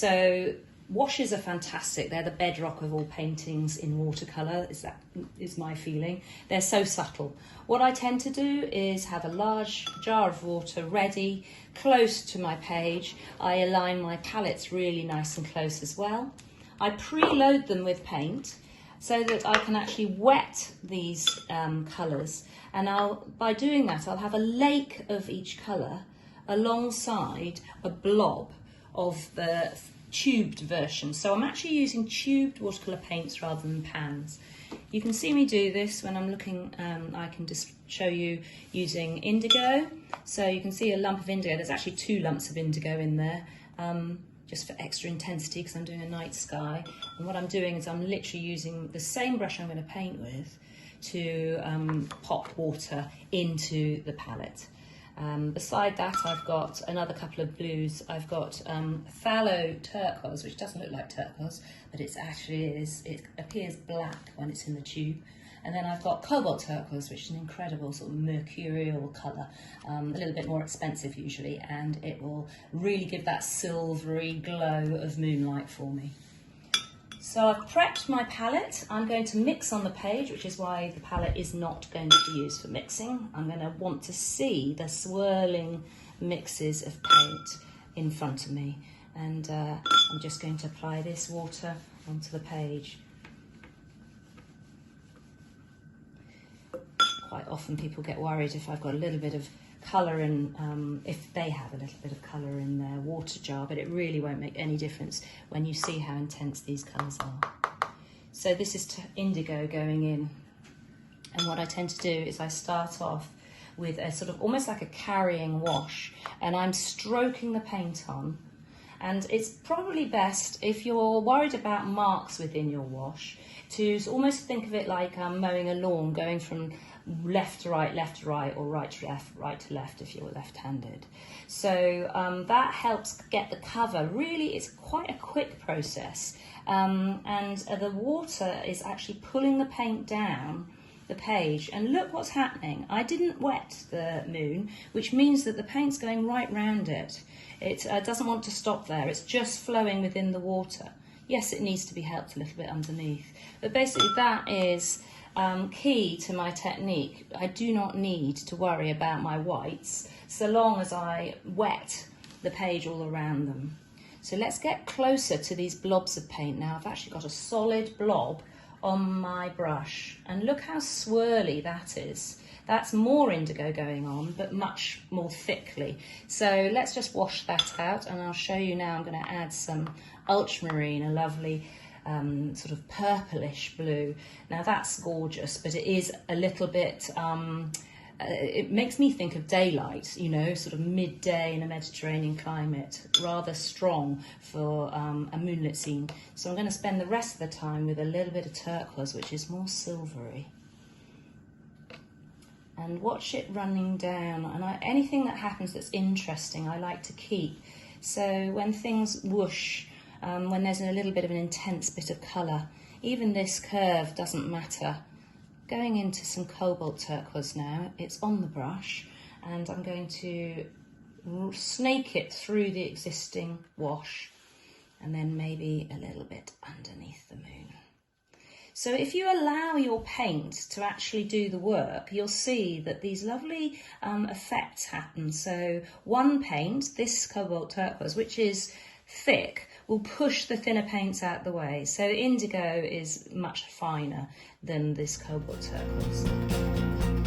So washes are fantastic. They're the bedrock of all paintings in watercolour, is my feeling. They're so subtle. What I tend to do is have a large jar of water ready, close to my page. I align my palettes really nice and close as well. I preload them with paint so that I can actually wet these colours, and by doing that I'll have a lake of each colour alongside a blob of the tubed version. So I'm actually using tubed watercolour paints rather than pans. You can see me do this when I'm looking, I can just show you using indigo. So you can see a lump of indigo. There's actually 2 lumps of indigo in there, just for extra intensity because I'm doing a night sky. And what I'm doing is I'm literally using the same brush I'm going to paint with to pop water into the palette. Beside that, I've got another couple of blues. I've got phthalo turquoise, which doesn't look like turquoise, but it actually is. It appears black when it's in the tube. And then I've got cobalt turquoise, which is an incredible sort of mercurial colour, a little bit more expensive usually, and it will really give that silvery glow of moonlight for me. So I've prepped my palette. I'm going to mix on the page, which is why the palette is not going to be used for mixing. I'm going to want to see the swirling mixes of paint in front of me. And I'm just going to apply this water onto the page. Quite often people get worried if I've got a little bit of colour in, if they have a little bit of colour in their water jar, but it really won't make any difference when you see how intense these colours are. So this is indigo going in, and what I tend to do is I start off with a sort of almost like a carrying wash, and I'm stroking the paint on. And it's probably best, if you're worried about marks within your wash, to almost think of it like mowing a lawn, going from left to right, or right to left if you're left-handed. So that helps get the cover. Really, it's quite a quick process. And the water is actually pulling the paint down the page, and look what's happening. I didn't wet the moon, which means that the paint's going right round it. It doesn't want to stop there. It's just flowing within the water. Yes, it needs to be helped a little bit underneath, but basically that is key to my technique. I do not need to worry about my whites so long as I wet the page all around them. So let's get closer to these blobs of paint now. I've actually got a solid blob on my brush, and look how swirly that is. That's more indigo going on, but much more thickly. So let's just wash that out, and I'll show you now. I'm going to add some ultramarine, a lovely sort of purplish blue. Now that's gorgeous, but it is a little bit, it makes me think of daylight, you know, sort of midday in a Mediterranean climate, rather strong for a moonlit scene. So I'm going to spend the rest of the time with a little bit of turquoise, which is more silvery. And watch it running down, and anything that happens that's interesting I like to keep. So when things whoosh, when there's a little bit of an intense bit of colour, even this curve doesn't matter. Going into some cobalt turquoise now, it's on the brush, and I'm going to snake it through the existing wash, and then maybe a little bit underneath the moon. So if you allow your paint to actually do the work, you'll see that these lovely effects happen. So one paint, this cobalt turquoise, which is thick, will push the thinner paints out the way. So indigo is much finer than this cobalt turquoise.